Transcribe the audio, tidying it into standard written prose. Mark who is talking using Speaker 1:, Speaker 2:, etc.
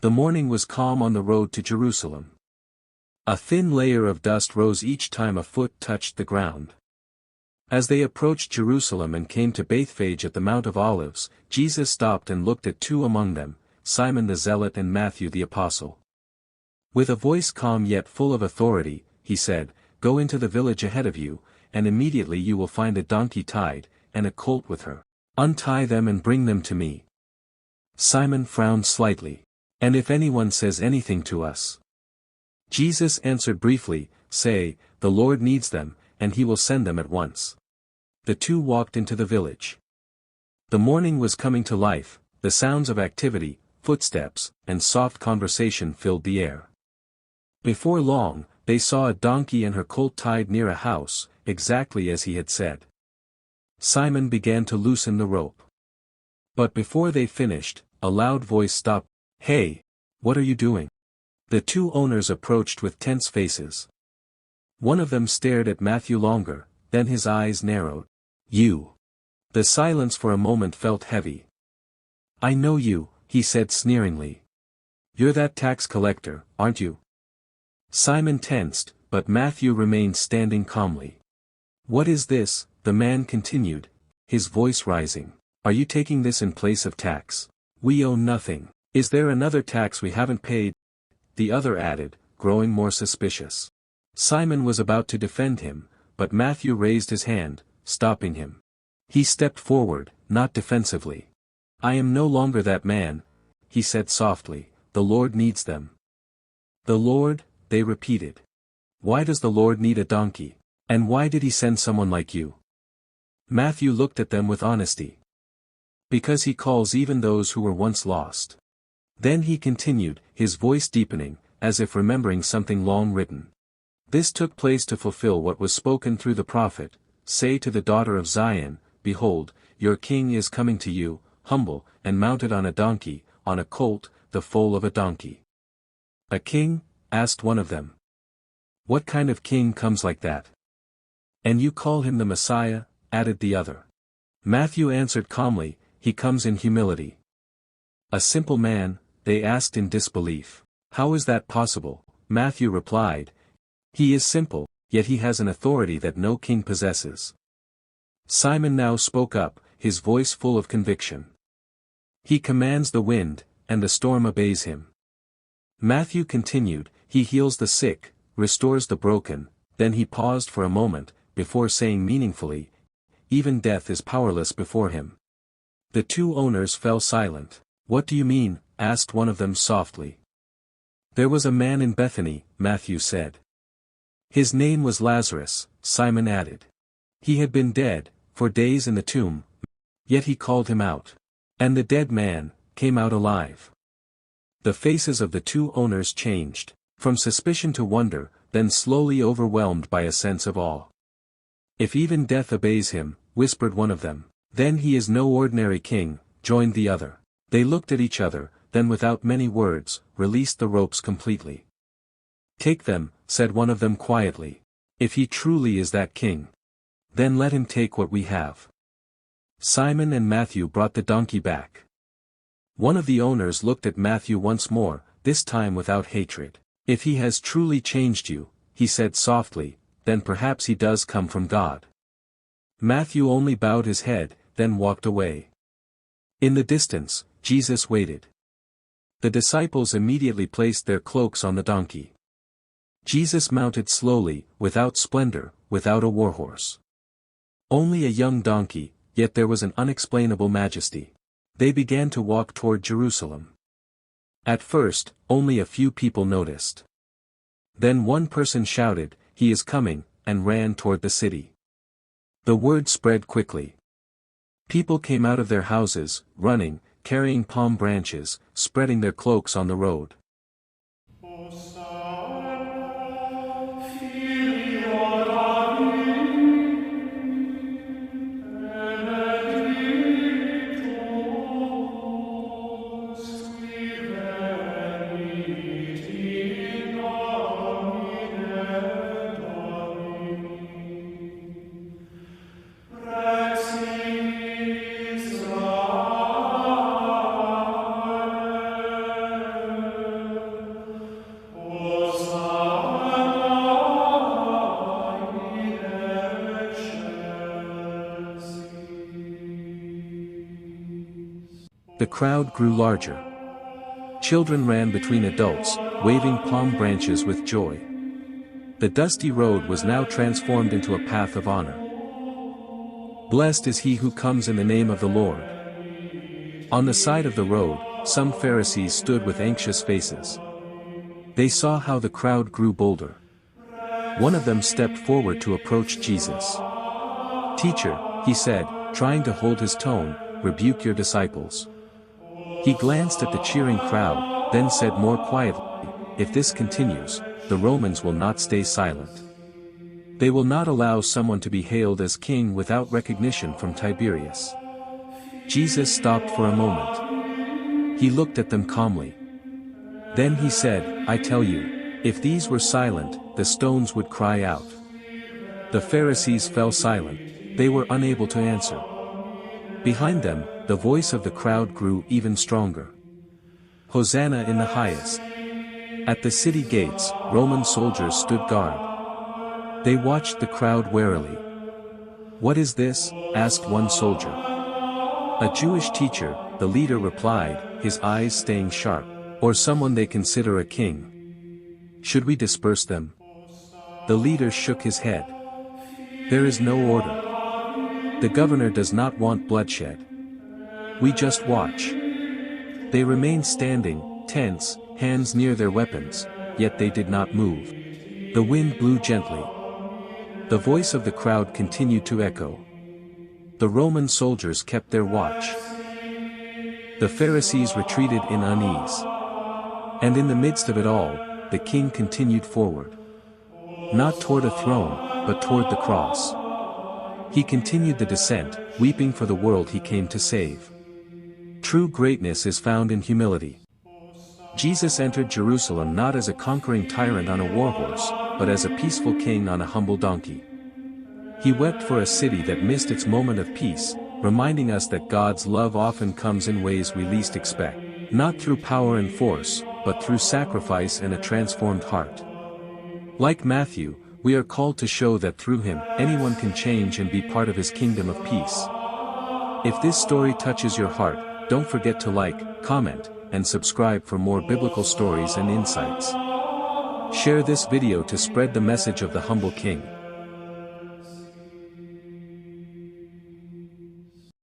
Speaker 1: The morning was calm on the road to Jerusalem. A thin layer of dust rose each time a foot touched the ground. As they approached Jerusalem and came to Bethphage at the Mount of Olives, Jesus stopped and looked at two among them, Simon the Zealot and Matthew the Apostle. With a voice calm yet full of authority, he said, "Go into the village ahead of you, and immediately you will find a donkey tied, and a colt with her. Untie them and bring them to me." Simon frowned slightly. "And if anyone says anything to us?" Jesus answered briefly, "Say, the Lord needs them, and he will send them at once." The two walked into the village. The morning was coming to life, the sounds of activity, footsteps, and soft conversation filled the air. Before long, they saw a donkey and her colt tied near a house, exactly as he had said. Simon began to loosen the rope. But before they finished, a loud voice stopped. "Hey! What are you doing?" The two owners approached with tense faces. One of them stared at Matthew longer, then his eyes narrowed. "You." The silence for a moment felt heavy. "I know you," he said sneeringly. "You're that tax collector, aren't you?" Simon tensed, but Matthew remained standing calmly. "What is this?" the man continued, his voice rising. "Are you taking this in place of tax? We owe nothing. Is there another tax we haven't paid?" The other added, growing more suspicious. Simon was about to defend him, but Matthew raised his hand, stopping him. He stepped forward, not defensively. "I am no longer that man," he said softly, "the Lord needs them." "The Lord?" they repeated. "Why does the Lord need a donkey? And why did he send someone like you?" Matthew looked at them with honesty. "Because he calls even those who were once lost." Then he continued, his voice deepening, as if remembering something long written. "This took place to fulfill what was spoken through the prophet, 'Say to the daughter of Zion, Behold, your king is coming to you, humble, and mounted on a donkey, on a colt, the foal of a donkey.'" "A king?" asked one of them. "What kind of king comes like that?" "And you call him the Messiah?" added the other. Matthew answered calmly, "He comes in humility." "A simple man?" they asked in disbelief. "How is that possible?" Matthew replied. "He is simple, yet he has an authority that no king possesses." Simon now spoke up, his voice full of conviction. "He commands the wind, and the storm obeys him." Matthew continued, "He heals the sick, restores the broken." Then he paused for a moment, before saying meaningfully, "Even death is powerless before him." The two owners fell silent. "What do you mean?" asked one of them softly. "There was a man in Bethany," Matthew said. "His name was Lazarus," Simon added. "He had been dead, for days in the tomb, yet he called him out. And the dead man came out alive." The faces of the two owners changed, from suspicion to wonder, then slowly overwhelmed by a sense of awe. "If even death obeys him," whispered one of them, "then he is no ordinary king," joined the other. They looked at each other, then without many words, released the ropes completely. "Take them," said one of them quietly. "If he truly is that king, then let him take what we have." Simon and Matthew brought the donkey back. One of the owners looked at Matthew once more, this time without hatred. "If he has truly changed you," he said softly, "then perhaps he does come from God." Matthew only bowed his head, then walked away. In the distance, Jesus waited. The disciples immediately placed their cloaks on the donkey. Jesus mounted slowly, without splendor, without a warhorse. Only a young donkey, yet there was an unexplainable majesty. They began to walk toward Jerusalem. At first, only a few people noticed. Then one person shouted, "He is coming," and ran toward the city. The word spread quickly. People came out of their houses, running, carrying palm branches, spreading their cloaks on the road. The crowd grew larger. Children ran between adults, waving palm branches with joy. The dusty road was now transformed into a path of honor. Blessed is he who comes in the name of the Lord. On the side of the road, some Pharisees stood with anxious faces. They saw how the crowd grew bolder. One of them stepped forward to approach Jesus. "Teacher," he said, trying to hold his tone, "rebuke your disciples." He glanced at the cheering crowd, then said more quietly, "If this continues, the Romans will not stay silent. They will not allow someone to be hailed as king without recognition from Tiberias." Jesus stopped for a moment. He looked at them calmly. Then he said, "I tell you, if these were silent, the stones would cry out." The Pharisees fell silent. They were unable to answer. Behind them, the voice of the crowd grew even stronger. "Hosanna in the highest." At the city gates, Roman soldiers stood guard. They watched the crowd warily. "What is this?" asked one soldier. "A Jewish teacher," the leader replied, his eyes staying sharp. "Or someone they consider a king. Should we disperse them?" The leader shook his head. "There is no order. The governor does not want bloodshed. We just watch." They remained standing, tense, hands near their weapons, yet they did not move. The wind blew gently. The voice of the crowd continued to echo. The Roman soldiers kept their watch. The Pharisees retreated in unease. And in the midst of it all, the king continued forward. Not toward a throne, but toward the cross. He continued the descent, weeping for the world he came to save. True greatness is found in humility. Jesus entered Jerusalem not as a conquering tyrant on a warhorse, but as a peaceful king on a humble donkey. He wept for a city that missed its moment of peace, reminding us that God's love often comes in ways we least expect, not through power and force, but through sacrifice and a transformed heart. Like Matthew, we are called to show that through him, anyone can change and be part of his kingdom of peace. If this story touches your heart, don't forget to like, comment, and subscribe for more biblical stories and insights. Share this video to spread the message of the humble King.